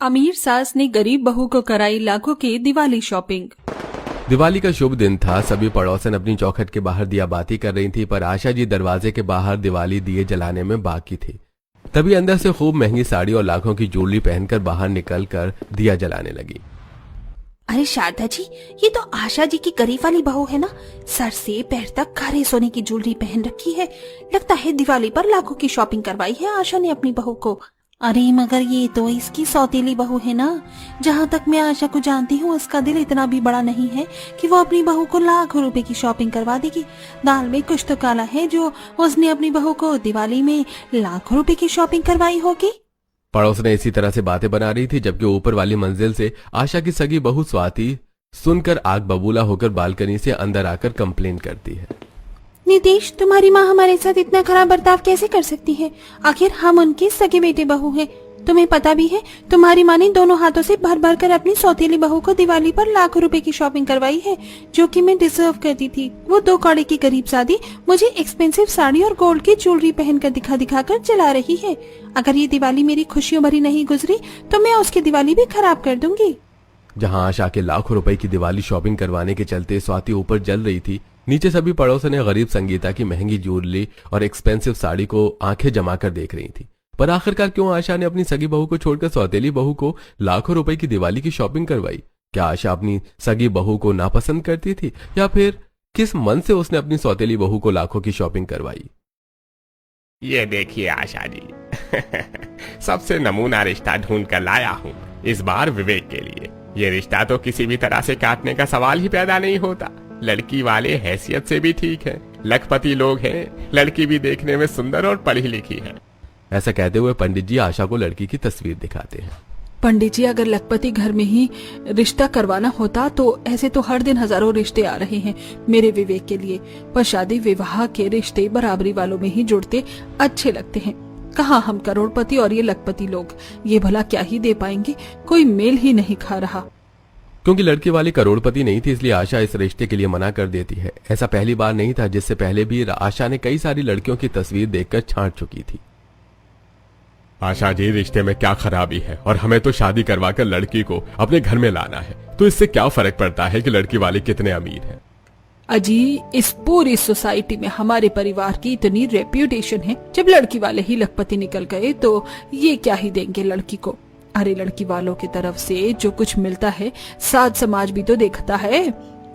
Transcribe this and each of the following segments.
अमीर सास ने गरीब बहू को कराई लाखों की दिवाली शॉपिंग। दिवाली का शुभ दिन था। सभी पड़ोसन अपनी चौखट के बाहर दिया बाती कर रही थी, पर आशा जी दरवाजे के बाहर दिवाली दिए जलाने में बाकी थी। तभी अंदर से खूब महंगी साड़ी और लाखों की ज्वेलरी पहनकर बाहर निकलकर दिया जलाने लगी। अरे शारदा जी, ये तो आशा जी की गरीब वाली बहू है ना। सर से पैर तक काले सोने की ज्वेलरी पहन रखी है। लगता है दिवाली पर लाखों की शॉपिंग करवाई है आशा ने अपनी बहू को। अरे मगर ये तो इसकी सौतेली बहू है ना। जहाँ तक मैं आशा को जानती हूँ, उसका दिल इतना भी बड़ा नहीं है कि वो अपनी बहू को लाखों रुपए की शॉपिंग करवा देगी। दाल में कुछ तो काला है जो उसने अपनी बहू को दिवाली में लाखों रुपए की शॉपिंग करवाई होगी। पड़ोस ने इसी तरह से बातें बना रही थी, जबकि ऊपर वाली मंजिल से आशा की सगी बहू स्वाति सुनकर आग बबूला होकर बालकनी से अंदर आकर कंप्लेन करती है। नितेश, तुम्हारी माँ हमारे साथ इतना खराब बर्ताव कैसे कर सकती है? आखिर हम उनके सगे बेटे बहू हैं। तुम्हें पता भी है, तुम्हारी माँ ने दोनों हाथों से भर भर कर अपनी सौतेली बहू को दिवाली पर लाखों रुपए की शॉपिंग करवाई है, जो कि मैं डिजर्व करती थी। वो 2 कौड़े की गरीब शादी मुझे एक्सपेंसिव साड़ी और गोल्ड की ज्वेलरी पहनकर दिखा दिखा कर चला रही है। अगर ये दिवाली मेरी खुशियों भरी नहीं गुजरी तो मैं उसकी दिवाली भी खराब कर दूंगी। जहां आशा के लाखों रुपए की दिवाली शॉपिंग करवाने के चलते स्वाति ऊपर जल रही थी, नीचे सभी पड़ोसन ने गरीब संगीता की महंगी ज्वेलरी और एक्सपेंसिव साड़ी को आंखें जमाकर देख रही थी। पर आखिरकार क्यों आशा ने अपनी सगी बहू को छोड़कर सौतेली बहू को लाखों रुपए की दिवाली की शॉपिंग करवाई? क्या आशा अपनी सगी बहू को नापसंद करती थी, या फिर किस मन से उसने अपनी सौतेली बहू को लाखों की शॉपिंग करवाई? ये देखिए आशा जी, सबसे नमूना रिश्ता ढूंढ कर लाया हूँ इस बार विवेक के लिए। ये रिश्ता तो किसी भी तरह से काटने का सवाल ही पैदा नहीं होता। लड़की वाले हैसियत से भी ठीक है, लखपति लोग हैं, लड़की भी देखने में सुंदर और पढ़ी लिखी है। ऐसा कहते हुए पंडित जी आशा को लड़की की तस्वीर दिखाते हैं। पंडित जी, अगर लखपति घर में ही रिश्ता करवाना होता तो ऐसे तो हर दिन हजारों रिश्ते आ रहे हैं मेरे विवेक के लिए। पर शादी विवाह के रिश्ते बराबरी वालों में ही जुड़ते अच्छे लगते हैं। कहाँ हम करोड़पति और ये लखपति लोग, ये भला क्या ही दे पाएंगे? कोई मेल ही नहीं खा रहा। क्योंकि लड़की वाली करोड़पति नहीं थी, इसलिए आशा इस रिश्ते के लिए मना कर देती है। ऐसा पहली बार नहीं था, जिससे पहले भी आशा ने कई सारी लड़कियों की तस्वीर देखकर छांट चुकी थी। आशा जी, रिश्ते में क्या खराबी है? और हमें तो शादी करवाकर लड़की को अपने घर में लाना है, तो इससे क्या फर्क पड़ता है कि लड़की वाले कितने अमीर हैं? अजी, इस पूरी सोसाइटी में हमारे परिवार की इतनी रेप्यूटेशन है, जब लड़की वाले ही लखपति निकल गए तो ये क्या ही देंगे लड़की को? अरे लड़की वालों की तरफ से जो कुछ मिलता है साथ समाज भी तो देखता है।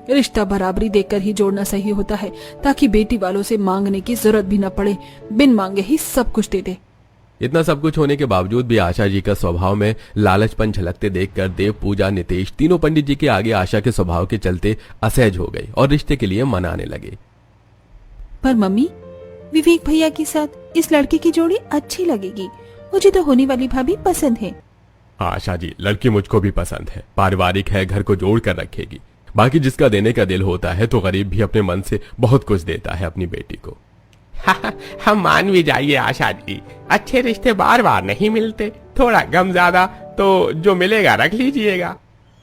रिश्ता बराबरी देकर ही जोड़ना सही होता है, ताकि बेटी वालों से मांगने की जरूरत भी न पड़े, बिन मांगे ही सब कुछ दे दे। इतना सब कुछ होने के बावजूद भी आशा जी का स्वभाव में लालचपन झलकते देखकर देव, पूजा, नितेश तीनों पंडित जी के आगे आशा के स्वभाव के चलते असहज हो गई और रिश्ते के लिए मनाने लगे। पर मम्मी, विवेक भैया के साथ इस लड़के की जोड़ी अच्छी लगेगी। मुझे तो होने वाली भाभी पसंद है। आशा जी, लड़की मुझको भी पसंद है, पारिवारिक है, घर को जोड़ कर रखेगी। बाकी जिसका देने का दिल होता है तो गरीब भी अपने मन से बहुत कुछ देता है अपनी बेटी को। हम मान भी जाइए आशा जी, अच्छे रिश्ते बार बार नहीं मिलते, थोड़ा गम ज्यादा तो जो मिलेगा रख लीजिएगा।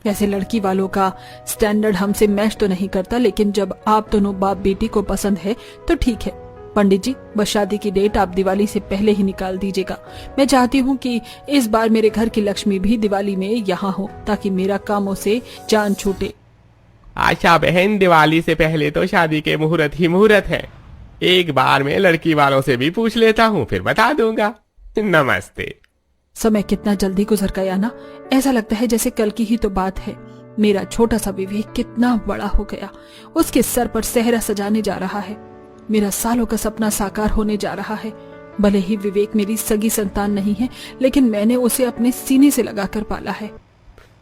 वैसे लड़की वालों का स्टैंडर्ड हमसे मैच तो नहीं करता, लेकिन जब आप दोनों बाप बेटी को पसंद है तो ठीक है। पंडित जी, बस शादी की डेट आप दिवाली से पहले ही निकाल दीजिएगा। मैं चाहती हूँ कि इस बार मेरे घर की लक्ष्मी भी दिवाली में यहाँ हो, ताकि मेरा कामों से जान छूटे। आशा बहन, दिवाली से पहले तो शादी के मुहूर्त ही मुहूर्त है। एक बार मैं लड़की वालों से भी पूछ लेता हूँ, फिर बता दूंगा। नमस्ते। समय कितना जल्दी गुजर गया ना। ऐसा लगता है जैसे कल की ही तो बात है। मेरा छोटा सा विवेक कितना बड़ा हो गया। उसके सर पर सेहरा सजाने जा रहा है। मेरा सालों का सपना साकार होने जा रहा है। भले ही विवेक मेरी सगी संतान नहीं है, लेकिन मैंने उसे अपने सीने से लगाकर पाला है।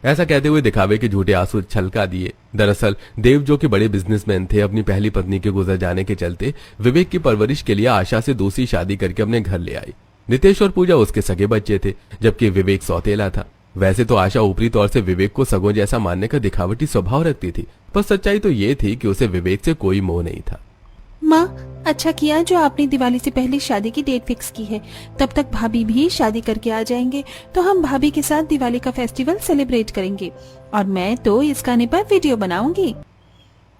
ऐसा कहते हुए दिखावे के झूठे आंसू छलका दिए। दरअसल देव, जो कि बड़े बिजनेसमैन थे, अपनी पहली पत्नी के गुजर जाने के चलते विवेक की परवरिश के लिए आशा से दूसरी शादी करके अपने घर ले आई। नितेश और पूजा उसके सगे बच्चे थे, जबकि विवेक सौतेला था। वैसे तो आशा ऊपरी तौर से विवेक को सगों जैसा मानने का दिखावटी स्वभाव रखती थी, पर सच्चाई तो ये थी कि उसे विवेक से कोई मोह नहीं था। माँ, अच्छा किया जो आपने दिवाली से पहले शादी की डेट फिक्स की है। तब तक भाभी भी शादी करके आ जाएंगे, तो हम भाभी के साथ दिवाली का फेस्टिवल सेलिब्रेट करेंगे। और मैं तो इस गाने पर वीडियो बनाऊंगी।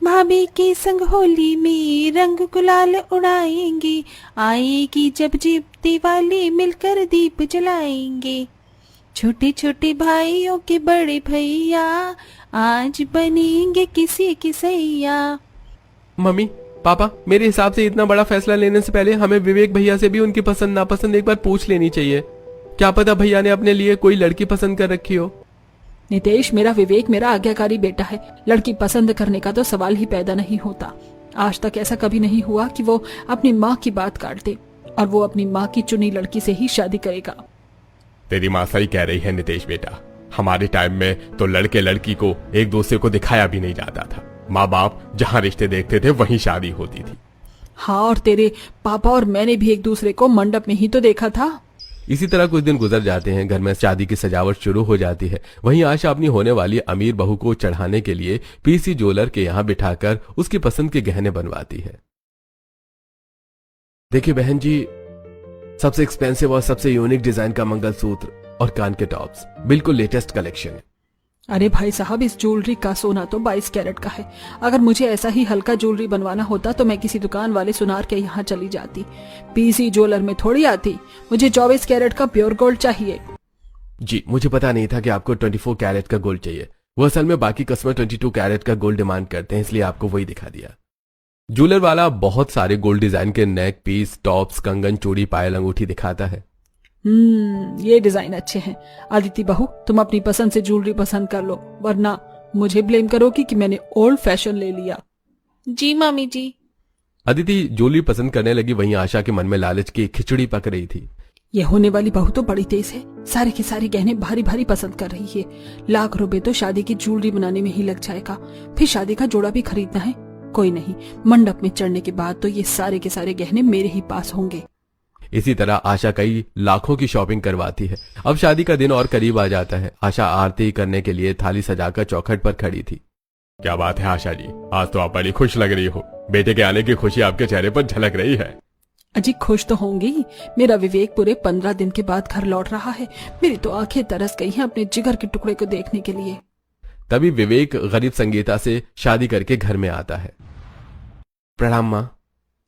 भाभी के संग होली में रंग गुलाल उड़ाएंगे, आएगी जब जिब दिवाली मिलकर दीप जलाएंगे। छोटे छोटे भाइयों के बड़े भैया, आज बनेंगे किसी की सैया। मम्मी पापा, मेरे हिसाब से इतना बड़ा फैसला लेने से पहले हमें विवेक भैया से भी उनकी पसंद नापसंद एक बार पूछ लेनी चाहिए। क्या पता भैया ने अपने लिए कोई लड़की पसंद कर रखी हो। नितेश, मेरा विवेक मेरा आज्ञाकारी बेटा है। लड़की पसंद करने का तो सवाल ही पैदा नहीं होता। आज तक ऐसा कभी नहीं हुआ कि वो अपनी माँ की बात काट दे, और वो अपनी माँ की चुनी लड़की से ही शादी करेगा। तेरी माँ सही कह रही है नितेश बेटा। हमारे टाइम में तो लड़के लड़की को एक दूसरे को दिखाया भी नहीं जाता था। माँ बाप जहाँ रिश्ते देखते थे वहीं शादी होती थी। हाँ, और तेरे पापा और मैंने भी एक दूसरे को मंडप में ही तो देखा था। इसी तरह कुछ दिन गुजर जाते हैं। घर में शादी की सजावट शुरू हो जाती है। वहीं आशा अपनी होने वाली अमीर बहू को चढ़ाने के लिए पीसी ज्वेलर के यहाँ बिठाकर उसकी पसंद के गहने बनवाती है। देखिए बहन जी, सबसे एक्सपेंसिव और सबसे यूनिक डिजाइन का मंगलसूत्र और कान के टॉप्स, बिल्कुल लेटेस्ट कलेक्शन है। अरे भाई साहब, इस ज्वेलरी का सोना तो 22 कैरेट का है। अगर मुझे ऐसा ही हल्का ज्वेलरी बनवाना होता तो मैं किसी दुकान वाले सुनार के यहाँ चली जाती। पीसी ज्वेलर में थोड़ी आती। मुझे 24 कैरेट का प्योर गोल्ड चाहिए। जी, मुझे पता नहीं था कि आपको 24 कैरेट का गोल्ड चाहिए। वो असल में बाकी कस्टमर 22 कैरेट का गोल्ड डिमांड करते हैं, इसलिए आपको वही दिखा दिया। ज्वेलर वाला बहुत सारे गोल्ड डिजाइन के नेक पीस, टॉप्स, कंगन, चूड़ी, पायल, अंगूठी दिखाता है। ये डिजाइन अच्छे हैं। अदिति बहू, तुम अपनी पसंद से ज्वेलरी पसंद कर लो, वरना मुझे ब्लेम करोगी कि मैंने ओल्ड फैशन ले लिया। जी मामी जी। अदिति ज्वेलरी पसंद करने लगी। वहीं आशा के मन में लालच की खिचड़ी पक रही थी। ये होने वाली बहू तो बड़ी तेज है। सारे के सारे गहने भारी भारी पसंद कर रही है। लाख रुपए तो शादी की ज्वेलरी बनाने में ही लग जाएगा। फिर शादी का जोड़ा भी खरीदना है। कोई नहीं, मंडप में चढ़ने के बाद तो ये सारे के सारे गहने मेरे ही पास होंगे। इसी तरह आशा कई लाखों की शॉपिंग करवाती है। अब शादी का दिन और करीब आ जाता है। आशा आरती करने के लिए थाली सजाकर चौखट पर खड़ी थी। क्या बात है आशा जी, आज तो आप बड़ी खुश लग रही हो। बेटे के आने की खुशी आपके चेहरे पर झलक रही है। अजी खुश तो होंगी। मेरा विवेक पूरे 15 दिन के बाद घर लौट रहा है। मेरी तो आंखें तरस गई हैं अपने जिगर के टुकड़े को देखने के लिए। तभी विवेक गरीब संगीता से शादी करके घर में आता है। प्रणाम माँ।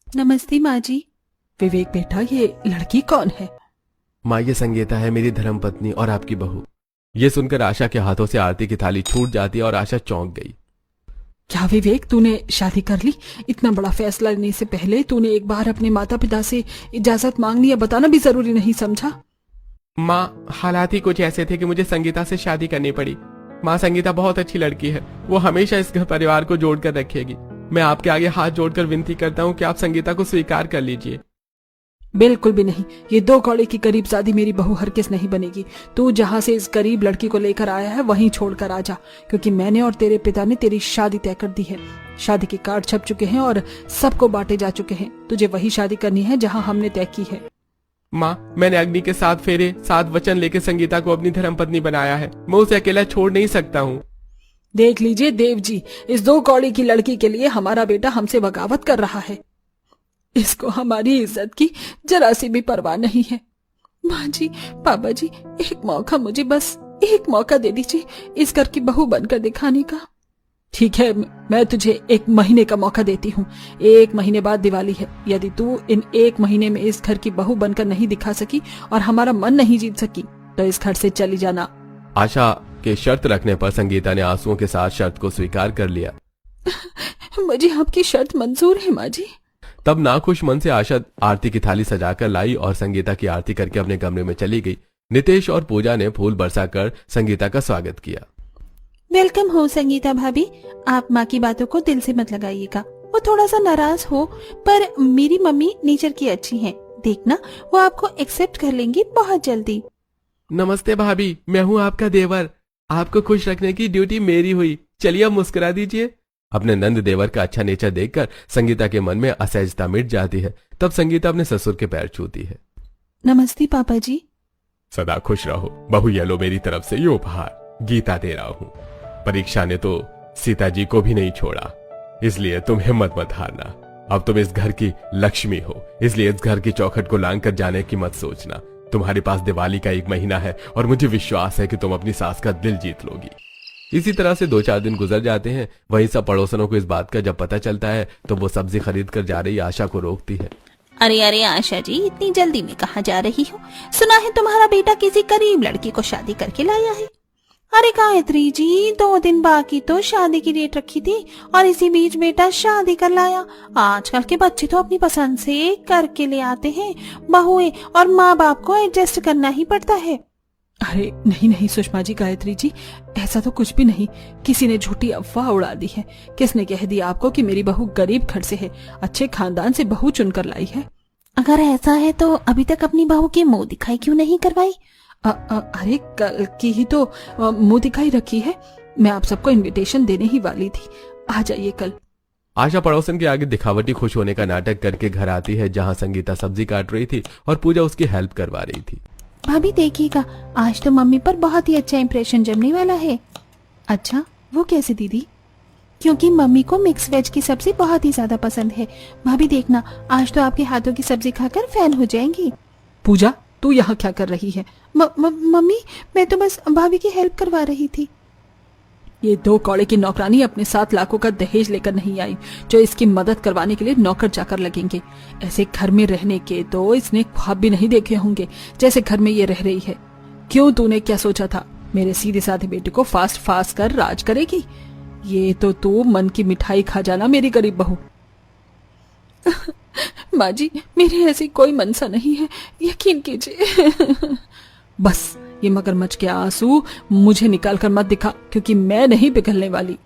नमस्ते माँ जी। विवेक बेटा, ये लड़की कौन है? माँ, ये संगीता है, मेरी धर्मपत्नी और आपकी बहू। ये सुनकर आशा के हाथों से आरती की थाली छूट जाती है और आशा चौंक गई। क्या विवेक, तूने शादी कर ली? इतना बड़ा फैसला लेने से पहले तूने एक बार अपने माता पिता से इजाजत मांगनी या बताना भी जरूरी नहीं समझा? माँ, हालात ही कुछ ऐसे थे कि मुझे संगीता से शादी करनी पड़ी। माँ, संगीता बहुत अच्छी लड़की है। वो हमेशा इस घर परिवार को जोड़कर रखेगी। मैं आपके आगे हाथ जोड़कर विनती करता हूँ कि आप संगीता को स्वीकार कर लीजिए। बिल्कुल भी नहीं। ये 2 कौड़े की करीब शादी मेरी बहू हरगिज नहीं बनेगी। तू जहाँ से इस गरीब लड़की को लेकर आया है वहीं छोड़कर आ जा, क्योंकि मैंने और तेरे पिता ने तेरी शादी तय कर दी है। शादी के कार्ड छप चुके हैं और सबको बांटे जा चुके हैं। तुझे वही शादी करनी है जहाँ हमने तय की है। माँ, मैंने अग्नि के 7 फेरे 7 वचन लेकर संगीता को अपनी धर्मपत्नी बनाया है। मैं उसे अकेला छोड़ नहीं सकता हूँ। देख लीजिए देव जी, इस 2 कौड़ी की लड़की के लिए हमारा बेटा हमसे बगावत कर रहा है। इसको हमारी इज्जत की जरा सी भी परवाह नहीं है। माँ जी, पापा जी, एक मौका, मुझे बस एक मौका दे दीजिए इस घर की बहू बनकर दिखाने का। ठीक है, मैं तुझे 1 महीने का मौका देती हूँ। 1 महीने बाद दिवाली है। यदि तू इन 1 महीने में इस घर की बहू बनकर नहीं दिखा सकी और हमारा मन नहीं जीत सकी तो इस घर से चली जाना। आशा के शर्त रखने पर संगीता ने आंसुओं के साथ शर्त को स्वीकार कर लिया। मुझे आपकी शर्त मंजूर है माँ जी। तब नाखुश मन से आशा आरती की थाली सजाकर लाई और संगीता की आरती करके अपने कमरे में चली गई। नितेश और पूजा ने फूल बरसाकर संगीता का स्वागत किया। वेलकम हो संगीता भाभी। आप माँ की बातों को दिल से मत लगाइएगा। वो थोड़ा सा नाराज हो, पर मेरी मम्मी नेचर की अच्छी हैं। देखना, वो आपको एक्सेप्ट कर लेंगी बहुत जल्दी। नमस्ते भाभी, मैं हूँ आपका देवर। आपको खुश रखने की ड्यूटी मेरी हुई। चलिए अब मुस्कुरा दीजिए। अपने नंद देवर का अच्छा नेचर देखकर संगीता के मन में असहजता मिट जाती है। तब संगीता अपने ससुर के पैर छूती है। नमस्ते पापा जी। सदा खुश रहो बहू। ये लो मेरी तरफ से ये उपहार, गीता दे रहा हूँ। परीक्षा ने तो सीता जी को भी नहीं छोड़ा, इसलिए तुम हिम्मत मत हारना। अब तुम इस घर की लक्ष्मी हो, इसलिए इस घर की चौखट को लांग कर जाने की मत सोचना। तुम्हारे पास दिवाली का 1 महीना है और मुझे विश्वास है कि तुम अपनी सास का दिल जीत लोगी। इसी तरह से 2-4 दिन गुजर जाते हैं। वहीं सब पड़ोसनों को इस बात का जब पता चलता है तो वो सब्जी खरीद कर जा रही आशा को रोकती है। अरे अरे आशा जी, इतनी जल्दी में कहाँ जा रही हो? सुना है तुम्हारा बेटा किसी गरीब लड़की को शादी करके लाया है। अरे गायत्री जी, 2 दिन बाकी तो शादी की डेट रखी थी और इसी बीच बेटा शादी कर लाया। आजकल के बच्चे तो अपनी पसंद से करके ले आते हैं। बहुएं और माँ बाप को एडजस्ट करना ही पड़ता है। अरे नहीं नहीं सुषमा जी, गायत्री जी, ऐसा तो कुछ भी नहीं। किसी ने झूठी अफवाह उड़ा दी है। किसने कह दिया आपको कि मेरी बहू गरीब घर से है? अच्छे खानदान से बहू चुनकर लाई है। अगर ऐसा है तो अभी तक अपनी बहू की मुंह दिखाई क्यों नहीं करवाई? अरे कल की ही तो मुंह दिखाई रखी है। मैं आप सबको इनविटेशन देने ही वाली थी। आ जाइए कल। आशा पड़ोसन के आगे दिखावटी खुश होने का नाटक करके घर आती है, जहाँ संगीता सब्जी काट रही थी और पूजा उसकी हेल्प करवा रही थी। भाभी देखिएगा, आज तो मम्मी पर बहुत ही अच्छा इंप्रेशन जमने वाला है। अच्छा, वो कैसे दीदी? क्योंकि मम्मी को मिक्स वेज की सब्जी बहुत ही ज्यादा पसंद है। भाभी देखना, आज तो आपके हाथों की सब्जी खाकर फैन हो जाएंगी। पूजा, तू यहाँ क्या कर रही है? मम्मी, मैं तो बस भाभी की हेल्प करवा रही थी। ये 2 कौड़े की नौकरानी अपने 7 लाखों का दहेज लेकर नहीं आई जो इसकी मदद करवाने के लिए नौकर चाकर लगेंगे। ऐसे घर में रहने के तो इसने ख्वाब भी नहीं देखे होंगे जैसे घर में ये रह रही है। क्यों, तूने क्या सोचा था? मेरे सीधे साधे बेटे को फास्ट फास्ट कर राज करेगी? ये तो तू मन की मिठाई खा जाना मेरी गरीब बहू। माँ जी, मेरी ऐसी कोई मनसा नहीं है, यकीन कीजिए। बस ये मगरमच्छ के आंसू मुझे निकाल कर मत दिखा, क्योंकि मैं नहीं पिघलने वाली।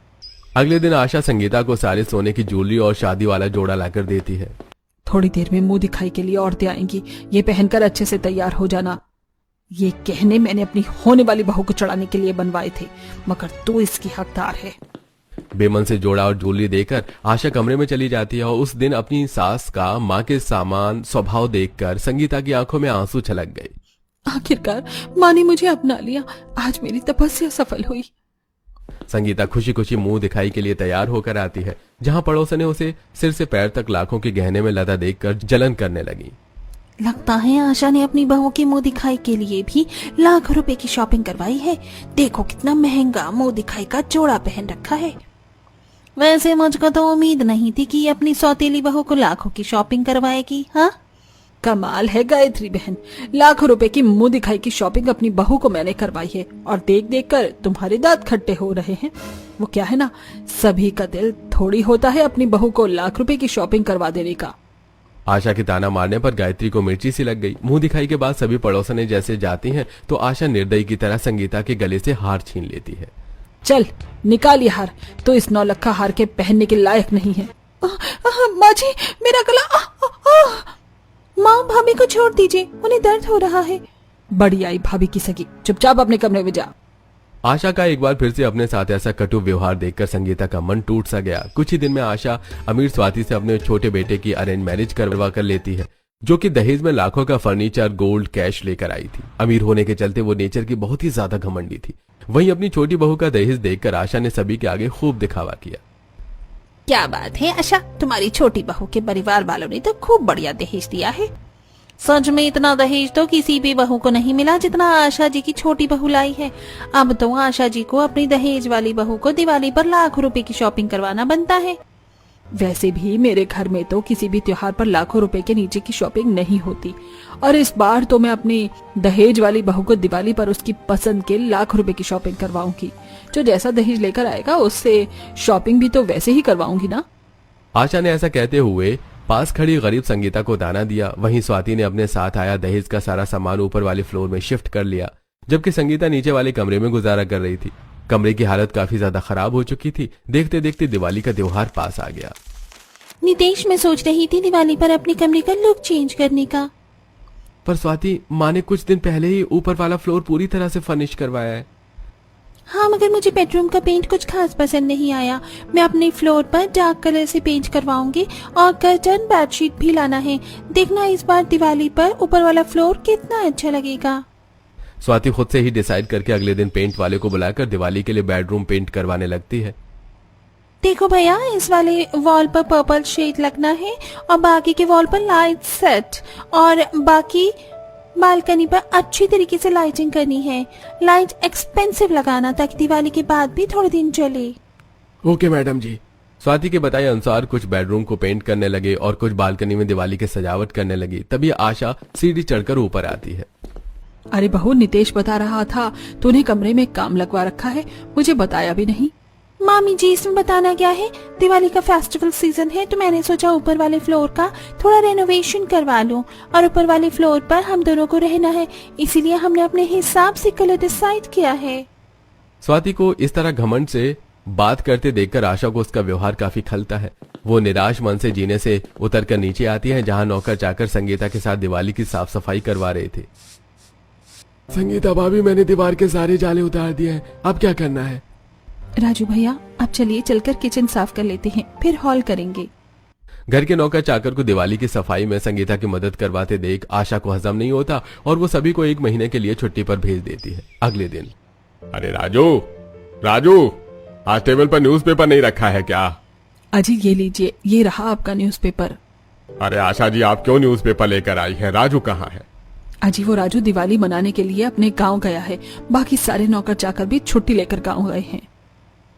अगले दिन आशा संगीता को सारे सोने की ज्वेलरी और शादी वाला जोड़ा लाकर देती है। थोड़ी देर में मुंह दिखाई के लिए औरतें आएंगी, ये पहनकर अच्छे से तैयार हो जाना। ये गहने मैंने अपनी होने वाली बहू को चढ़ाने के लिए बनवाए थे, मगर तू इसकी हकदार है। बेमन से जोड़ा और ज्वेलरी देकर आशा कमरे में चली जाती है और उस दिन अपनी सास का माँ के सामान स्वभाव देखकर संगीता की आंखों में आंसू छलक गए। आखिरकार माँ ने मुझे अपना लिया, आज मेरी तपस्या सफल हुई। संगीता खुशी खुशी मुंह दिखाई के लिए तैयार होकर आती है, जहाँ पड़ोसन ने उसे सिर से पैर तक लाखों के गहने में लदा देखकर जलन करने लगी। लगता है आशा ने अपनी बहू की मुंह दिखाई के लिए भी लाखों रुपए की शॉपिंग करवाई है। देखो कितना महंगा मुंह दिखाई का जोड़ा पहन रखा है। वैसे मुझको तो उम्मीद नहीं थी कि ये अपनी सौतेली बहू को लाखों की शॉपिंग करवाएगी। हाँ, कमाल है गायत्री बहन, लाखों रुपए की मुंह दिखाई की शॉपिंग अपनी बहू को मैंने करवाई है और देख देख कर तुम्हारे दांत खट्टे हो रहे हैं। वो क्या है ना, सभी का दिल थोड़ी होता है अपनी बहू को लाख रुपए की शॉपिंग करवा देने का। आशा के ताना मारने पर गायत्री को मिर्ची सी लग गई। मुंह दिखाई के बाद सभी पड़ोसने जैसे जाती हैं तो आशा निर्दयी की तरह संगीता के गले से हार छीन लेती है। चल निकाल ये हार, तो इस 9 लाख का हार के पहनने के लायक नहीं है। माँ जी, मेरा गला। माँ, भाभी को छोड़ दीजिए, उन्हें दर्द हो रहा है। बड़ी आई भाभी की सगी, चुपचाप अपने कमरे में जा। आशा का एक बार फिर से अपने साथ ऐसा कटु व्यवहार देखकर संगीता का मन टूट सा गया। कुछ ही दिन में आशा अमीर स्वाति से अपने छोटे बेटे की अरेंज मैरिज करवा कर लेती है, जो कि दहेज में लाखों का फर्नीचर, गोल्ड, कैश लेकर आई थी। अमीर होने के चलते वो नेचर की बहुत ही ज्यादा घमंडी थी। वहीं अपनी छोटी बहू का दहेज देखकर आशा ने सभी के आगे खूब दिखावा किया। क्या बात है आशा, तुम्हारी छोटी बहू के परिवार वालों ने तो खूब बढ़िया दहेज दिया है। सच में इतना दहेज तो किसी भी बहू को नहीं मिला जितना आशा जी की छोटी बहू लाई है। अब तो आशा जी को अपनी दहेज वाली बहू को दिवाली पर लाखों रुपए की शॉपिंग करवाना बनता है। वैसे भी मेरे घर में तो किसी भी त्योहार पर लाखों रुपए के नीचे की शॉपिंग नहीं होती, और इस बार तो मैं अपनी दहेज वाली बहू को दिवाली पर उसकी पसंद के लाखों रुपए की शॉपिंग करवाऊंगी। जो जैसा दहेज लेकर आएगा उससे शॉपिंग भी तो वैसे ही करवाऊंगी ना। आशा ने ऐसा कहते हुए पास खड़ी गरीब संगीता को दाना दिया। वहीं स्वाति ने अपने साथ आया दहेज का सारा सामान ऊपर वाले फ्लोर में शिफ्ट कर लिया, जबकि संगीता नीचे वाले कमरे में गुजारा कर रही थी। कमरे की हालत काफी ज्यादा खराब हो चुकी थी। देखते देखते दिवाली का त्योहार पास आ गया। नितेश, मैं सोच रही थी दिवाली पर अपने कमरे का लुक चेंज करने का। पर स्वाति, माँ ने कुछ दिन पहले ही ऊपर वाला फ्लोर पूरी तरह से फर्निश करवाया है। हाँ, मगर मुझे बेडरूम का पेंट कुछ खास पसंद नहीं आया। मैं अपने फ्लोर पर डार्क कलर से पेंट करवाऊंगी और कर्टन, बेडशीट भी लाना है। देखना इस बार दिवाली पर ऊपर वाला फ्लोर कितना अच्छा लगेगा। स्वाति खुद से ही डिसाइड करके अगले दिन पेंट वाले को बुलाकर दिवाली के लिए बेडरूम पेंट करवाने लगती है। देखो भैया, इस वाले वॉल पर पर्पल शेड लगना है और बाकी के वॉल पर लाइट सेट, और बाकी बालकनी पर अच्छी तरीके से लाइटिंग करनी है। लाइट एक्सपेंसिव लगाना ताकि दिवाली के बाद भी थोड़े दिन चले। ओके मैडम जी। स्वाति के बताए अनुसार कुछ बेडरूम को पेंट करने लगे और कुछ बालकनी में दिवाली की सजावट करने लगी। तभी आशा सीढ़ी चढ़कर ऊपर आती है। अरे बहू, नितेश बता रहा था तूने कमरे में काम लगवा रखा है, मुझे बताया भी नहीं। मामी जी, इसमें बताना क्या है, दिवाली का फेस्टिवल सीजन है तो मैंने सोचा ऊपर वाले फ्लोर का थोड़ा रेनोवेशन करवा लूं और ऊपर वाले फ्लोर पर हम दोनों को रहना है, इसीलिए हमने अपने हिसाब से कलर डिसाइड किया है। स्वाति को इस तरह घमंड से बात करते देखकर आशा को उसका व्यवहार काफी खलता है। वो निराश मन से जीने से उतरकर नीचे आती है, जहां नौकर चाकर संगीता के साथ दिवाली की साफ सफाई करवा रहे थे। संगीता भाभी, मैंने दीवार के सारे जाले उतार दिए हैं, अब क्या करना है? राजू भैया, अब चलिए चलकर किचन साफ कर लेते हैं, फिर हॉल करेंगे। घर के नौकर चाकर को दिवाली की सफाई में संगीता की मदद करवाते देख आशा को हजम नहीं होता और वो सभी को 1 महीने के लिए छुट्टी पर भेज देती है। अगले दिन, अरे राजू, राजू, आज टेबल पर न्यूज़पेपर नहीं रखा है क्या? अजी ये लीजिए, ये रहा आपका न्यूज़पेपर। अरे आशा जी, आप क्यों न्यूज़पेपर लेकर आई हैं? राजू कहाँ है? अजी वो राजू दिवाली मनाने के लिए अपने गांव गया है, बाकी सारे नौकर चाकर भी छुट्टी लेकर गांव गए हैं।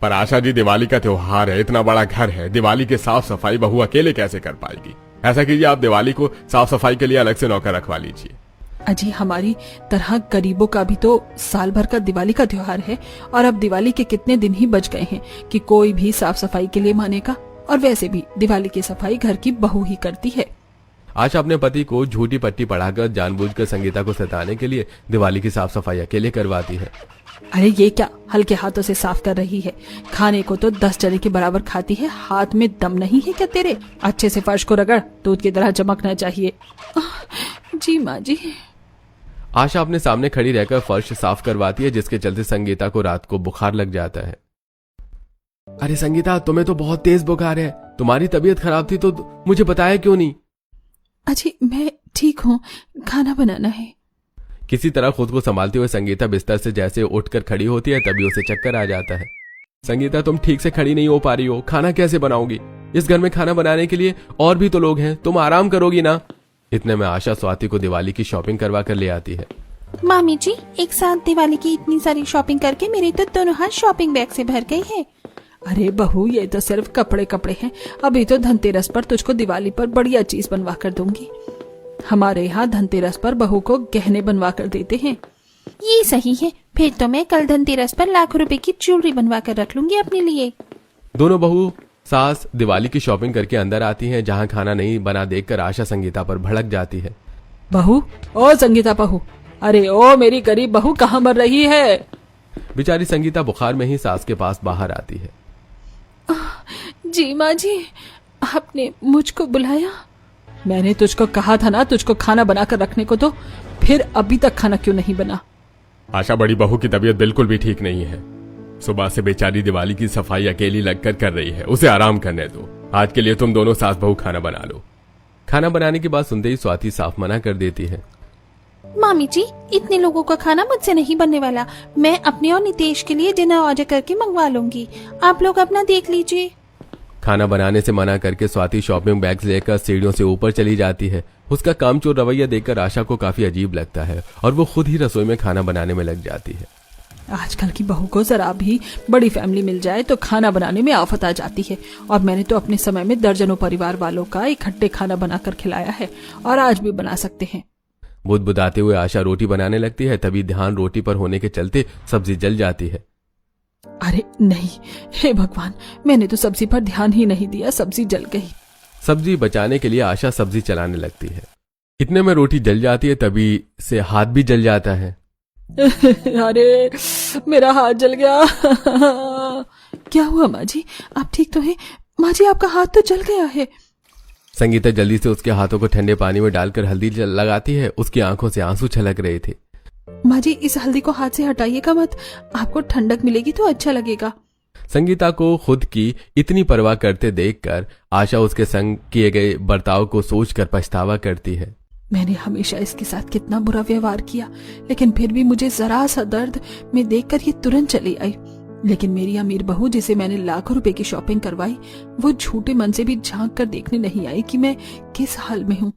पर आशा जी, दिवाली का त्योहार है, इतना बड़ा घर है, दिवाली की साफ सफाई बहू अकेले कैसे कर पाएगी? ऐसा कीजिए, आप दिवाली को साफ सफाई के लिए अलग से नौकर रखवा लीजिए। अजी हमारी तरह गरीबों का भी तो साल भर का दिवाली का त्योहार है, और अब दिवाली के कितने दिन ही बच गए हैं कि कोई भी साफ सफाई के लिए मानेगा, और वैसे भी दिवाली की सफाई घर की बहू ही करती है। आशा अपने पति को झूठी पट्टी पढ़ाकर जानबूझकर संगीता को सताने के लिए दिवाली की साफ सफाई अकेले करवाती है। अरे ये क्या हल्के हाथों से साफ कर रही है, खाने को तो 10 जने के बराबर खाती है, हाथ में दम नहीं है क्या तेरे? अच्छे से फर्श को रगड़, दूध की तरह चमकना चाहिए। जी माँ जी। आशा अपने सामने खड़ी रहकर फर्श साफ करवाती है, जिसके चलते संगीता को रात को बुखार लग जाता है। अरे संगीता, तुम्हें तो बहुत तेज बुखार है, तुम्हारी तबीयत खराब थी तो मुझे बताया क्यों नहीं? अजी मैं ठीक हूँ, खाना बनाना है। किसी तरह खुद को संभालते हुए संगीता बिस्तर से जैसे उठकर खड़ी होती है, तभी उसे चक्कर आ जाता है। संगीता, तुम ठीक से खड़ी नहीं हो पा रही हो, खाना कैसे बनाओगी? इस घर में खाना बनाने के लिए और भी तो लोग हैं, तुम आराम करोगी ना? इतने में आशा स्वाति को दिवाली की शॉपिंग करवा कर ले आती है। मामी जी, एक साथ दिवाली की इतनी सारी शॉपिंग करके मेरे तो दोनों हाथ शॉपिंग बैग से भर गई है। अरे बहू, ये तो सिर्फ कपड़े कपड़े हैं, अभी तो धनतेरस पर तुझको दिवाली पर बढ़िया चीज बनवा कर दूंगी। हमारे यहाँ धनतेरस पर बहू को गहने बनवा कर देते हैं। ये सही है, फिर तो मैं कल धनतेरस पर लाखों रुपए की ज्वेलरी बनवा कर रख लूंगी अपने लिए। दोनों बहू सास दिवाली की शॉपिंग करके अंदर आती हैं, जहां खाना नहीं बना देखकर आशा संगीता पर भड़क जाती है। बहू, ओ संगीता बहू, अरे ओ मेरी गरीब बहू कहाँ मर रही है? बेचारी संगीता बुखार में ही सास के पास बाहर आती है। जी माँ जी, आपने मुझको बुलाया? मैंने तुझको कहा था ना तुझको खाना बना कर रखने को, तो फिर अभी तक खाना क्यों नहीं बना? आशा, बड़ी बहू की तबीयत बिल्कुल भी ठीक नहीं है, सुबह से बेचारी दिवाली की सफाई अकेली लगकर कर रही है, उसे आराम करने दो। आज के लिए तुम दोनों सास बहू खाना बना लो। खाना बनाने की बात सुनते ही स्वाति साफ मना कर देती है। मामी जी, इतने लोगों का खाना मुझसे नहीं बनने वाला, मैं अपने और नितेश के लिए डिनर ऑर्डर करके मंगवा लूंगी, आप लोग अपना देख लीजिए। खाना बनाने से मना करके स्वाति शॉपिंग बैग्स लेकर सीढ़ियों से ऊपर चली जाती है। उसका कामचोर रवैया देखकर आशा को काफी अजीब लगता है और वो खुद ही रसोई में खाना बनाने में लग जाती है। आजकल की बहू को जरा भी बड़ी फैमिली मिल जाए तो खाना बनाने में आफत आ जाती है, और मैंने तो अपने समय में दर्जनों परिवार वालों का इकट्ठे खाना बनाकर खिलाया है, और आज भी बना सकते हैं। बुदबुदाते हुए आशा रोटी बनाने लगती है, तभी ध्यान रोटी पर होने के चलते सब्जी जल जाती है। अरे नहीं, हे भगवान, मैंने तो सब्जी पर ध्यान ही नहीं दिया, सब्जी जल गई। सब्जी बचाने के लिए आशा सब्जी चलाने लगती है। इतने में रोटी जल जाती है, तभी से हाथ भी जल जाता है। अरे मेरा हाथ जल गया। क्या हुआ माँ जी, आप ठीक तो हैं? माँ जी, आपका हाथ तो जल गया है। संगीता जल्दी से उसके हाथों को ठंडे पानी में डालकर हल्दी लगाती है। उसकी आंखों से आंसू छलक रहे थे। माँ जी, इस हल्दी को हाथ से हटाइएगा मत, आपको ठंडक मिलेगी तो अच्छा लगेगा। संगीता को खुद की इतनी परवाह करते देखकर आशा उसके संग किए गए बर्ताव को सोचकर पछतावा करती है। मैंने हमेशा इसके साथ कितना बुरा व्यवहार किया, लेकिन फिर भी मुझे जरा सा दर्द में देखकर ये तुरंत चली आई। लेकिन मेरी अमीर बहू, जिसे मैंने लाखों रुपए की शॉपिंग करवाई, वो झूठे मन से भी झांक कर देखने नहीं आई कि मैं किस हाल में हूँ।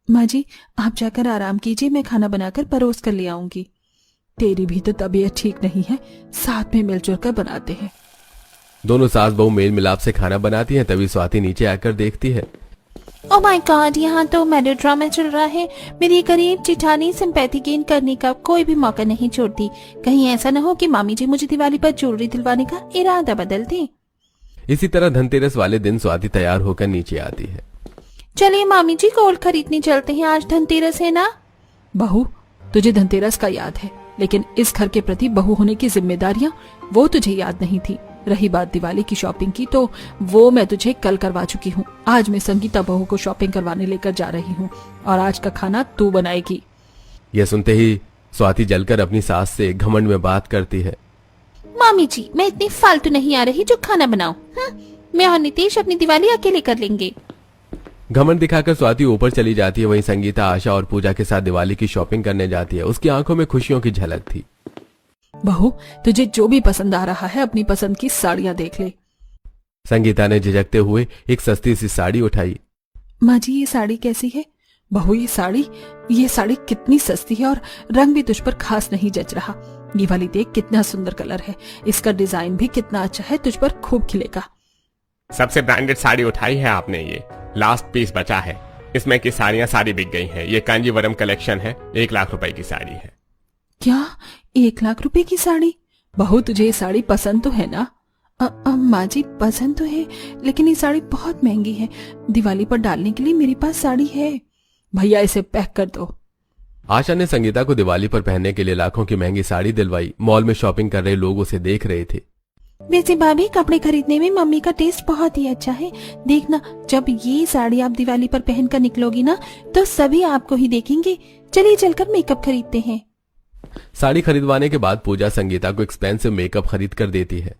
माँ जी, आप जाकर आराम कीजिए, मैं खाना बनाकर परोस कर ले आऊंगी। तेरी भी तो तबीयत ठीक नहीं है, साथ में मिलजुल कर बनाते हैं। दोनों सास बहू मेल मिलाप से खाना बनाती हैं, तभी स्वाति नीचे आकर देखती है। ओ माय गॉड, यहाँ तो मेलोड्रामा चल रहा है। मेरी गरीब चिठानी सिंपैथी गेन करने का कोई भी मौका नहीं छोड़ती। कहीं ऐसा न हो कि मामी जी मुझे दिवाली पर ज्वेलरी दिलवाने का इरादा बदल दें। इसी तरह धनतेरस वाले दिन स्वाति तैयार होकर नीचे आती है। चलिए मामी जी, गोल्ड खरीदने चलते हैं, आज धनतेरस है ना। बहू, तुझे धनतेरस का याद है, लेकिन इस घर के प्रति बहू होने की जिम्मेदारियां वो तुझे याद नहीं थी। रही बात दिवाली की शॉपिंग की, तो वो मैं तुझे कल करवा चुकी हूँ। आज मैं संगीता बहू को शॉपिंग करवाने लेकर जा रही हूँ और आज का खाना तू बनाएगी। यह सुनते ही स्वाति जलकर अपनी सास से घमंड में बात करती है। मामी जी, मैं इतनी फालतू नहीं आ रही जो खाना बनाऊं। मैं और नितेश अपनी दिवाली अकेले कर लेंगे। घमंड दिखाकर स्वाति ऊपर चली जाती है। वहीं संगीता आशा और पूजा के साथ दिवाली की शॉपिंग करने जाती है। उसकी आंखों में खुशियों की झलक थी। बहू, तुझे जो भी पसंद आ रहा है अपनी पसंद की साड़ियां देख ले। संगीता ने झिझकते हुए एक सस्ती सी साड़ी उठाई। माँ जी, ये साड़ी कैसी है? बहू, ये साड़ी कितनी सस्ती है और रंग भी तुझ पर खास नहीं जच रहा। ये वाली देख, कितना सुंदर कलर है, इसका डिजाइन भी कितना अच्छा है, तुझ पर खूब खिलेगा। सबसे ब्रांडेड साड़ी उठाई है आपने, ये लास्ट पीस बचा है। इसमें की साड़ियां सारी बिक गई हैं। ये कांजीवरम कलेक्शन है, 1 लाख रुपए की साड़ी है। क्या 1 लाख रुपए की साड़ी? बहू, तुझे ये साड़ी पसंद तो है ना? माँ जी, पसंद तो है, लेकिन ये साड़ी बहुत महंगी है। दिवाली पर डालने के लिए मेरे पास साड़ी है। भैया, इसे पैक कर दो। आशा ने संगीता को दिवाली पर पहनने के लिए लाखों की महंगी साड़ी दिलवाई। मॉल में शॉपिंग कर रहे लोग उसे देख रहे थे। वैसे भाभी, कपड़े खरीदने में मम्मी का टेस्ट बहुत ही अच्छा है। देखना, जब ये साड़ी आप दिवाली पर पहनकर निकलोगी ना, तो सभी आपको ही देखेंगे। चलिए चलकर मेकअप खरीदते हैं। साड़ी खरीदवाने के बाद पूजा संगीता को एक्सपेंसिव मेकअप खरीद कर देती है।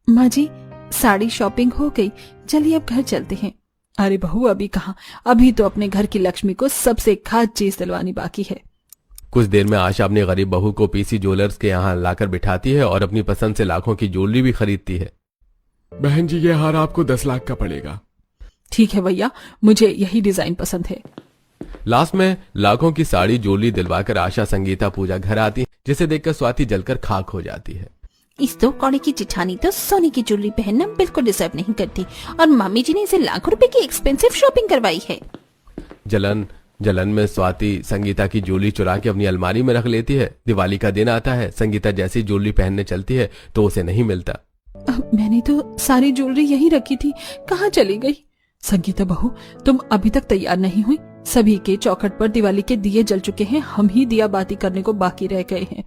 माँ जी, साड़ी शॉपिंग हो गई, चलिए अब घर चलते हैं। अरे बहू, अभी कहाँ, अभी तो अपने घर की लक्ष्मी को सबसे खास चीज दिलवानी बाकी है। कुछ देर में आशा अपनी गरीब बहू को पीसी ज्वेलर्स के यहाँ लाकर बिठाती है और अपनी पसंद से लाखों की ज्वेलरी भी खरीदती है। बहन जी, ये हार आपको 10 लाख का पड़ेगा। ठीक है भैया, मुझे यही डिजाइन पसंद है। लास्ट में लाखों की साड़ी ज्वेलरी दिलवाकर आशा संगीता पूजा घर आती है, जिसे देखकर स्वाति जलकर खाक हो जाती है। इस दो कौड़े की जिठानी तो सोने की ज्वेलरी पहनना बिल्कुल डिजर्व नहीं करती, और मम्मी जी ने इसे लाखों रुपए की एक्सपेंसिव शॉपिंग करवाई है। जलन में स्वाति संगीता की ज्वेलरी चुरा के अपनी अलमारी में रख लेती है। दिवाली का दिन आता है। संगीता जैसी ज्वेलरी पहनने चलती है तो उसे नहीं मिलता। मैंने तो सारी ज्वेलरी यहीं रखी थी, कहाँ चली गई? संगीता बहू, तुम अभी तक तैयार नहीं हुई? सभी के चौखट पर दिवाली के दिए जल चुके हैं, हम ही दिया बाती करने को बाकी रह गए हैं।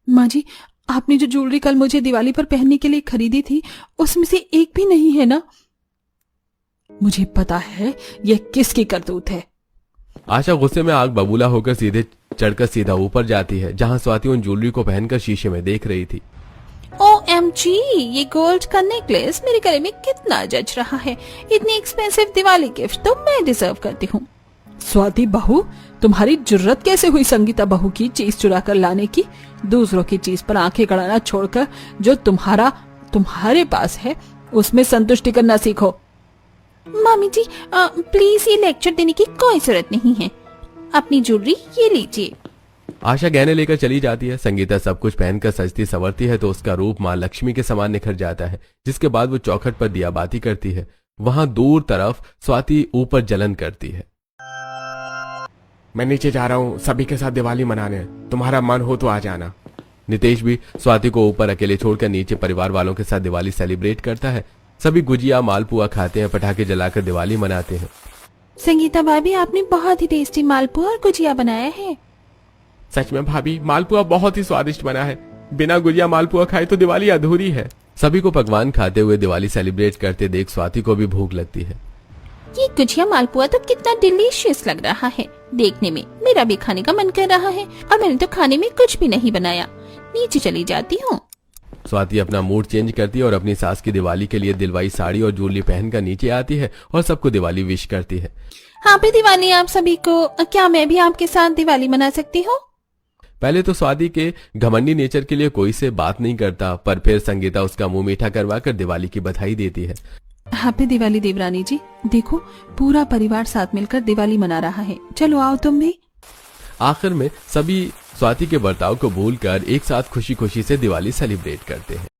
माँ जी, आपने जो ज्वेलरी कल मुझे दिवाली पर पहनने के लिए खरीदी थी, उसमें से एक भी नहीं है ना? मुझे पता है यह किसकी करतूत है। आशा गुस्से में आग बबूला होकर सीधे चढ़कर सीधा ऊपर जाती है, जहां स्वाति उन ज्वेलरी को पहनकर शीशे में देख रही थी। OMG, ये गोल्ड का नेकलेस मेरे गले में कितना जच रहा है। इतनी एक्सपेंसिव दिवाली गिफ्ट तो मैं डिजर्व करती हूँ। स्वाति बहू, तुम्हारी जुर्रत कैसे हुई संगीता बहू की चीज चुरा कर लाने की? दूसरों की चीज पर आंखें गड़ाना छोड़कर जो तुम्हारे पास है उसमें संतुष्टि करना सीखो। मम्मी जी, प्लीज ये लेक्चर देने की कोई जरूरत नहीं है। अपनी ज्वेलरी ये लीजिए। आशा गहने लेकर चली जाती है। संगीता सब कुछ पहनकर सजती संवरती है तो उसका रूप माँ लक्ष्मी के समान निखर जाता है, जिसके बाद वो चौखट पर दिया बाती करती है। वहां दूर तरफ स्वाति ऊपर जलन करती है। मैं नीचे जा रहा हूँ सभी के साथ दिवाली मनाने, तुम्हारा मन हो तो आ जाना। नितेश भी स्वाति को ऊपर अकेले छोड़कर नीचे परिवार वालों के साथ दिवाली सेलिब्रेट करता है। सभी गुजिया मालपुआ खाते हैं, पटाखे जलाकर दिवाली मनाते हैं। संगीता भाभी, आपने बहुत ही टेस्टी मालपुआ और गुजिया बनाया है। सच में भाभी, मालपुआ बहुत ही स्वादिष्ट बना है। बिना गुजिया मालपुआ खाए तो दिवाली अधूरी है। सभी को पकवान खाते हुए दिवाली सेलिब्रेट करते देख स्वाति को भी भूख लगती है। ये गुजिया मालपुआ तो कितना डिलीशियस लग रहा है देखने में। मेरा भी खाने का मन कर रहा है और मैंने तो खाने में कुछ भी नहीं बनाया। नीचे चली जाती हूँ। स्वाति अपना मूड चेंज करती है और अपनी सास की दिवाली के लिए दिलवाई साड़ी और ज्वेलरी पहनकर नीचे आती है और सबको दिवाली विश करती है। हैप्पी दिवाली आप सभी को। क्या मैं भी आपके साथ दिवाली मना सकती हूँ? पहले तो स्वाति के घमंडी नेचर के लिए कोई से बात नहीं करता, पर फिर संगीता उसका मुंह मीठा करवाकर दिवाली की बधाई देती है। हैप्पी दिवाली देवरानी जी, देखो पूरा परिवार साथ मिलकर दिवाली मना रहा है, चलो आओ तुम भी। आखिर में सभी स्वाति के बर्ताव को भूलकर एक साथ खुशी खुशी से दिवाली सेलिब्रेट करते हैं।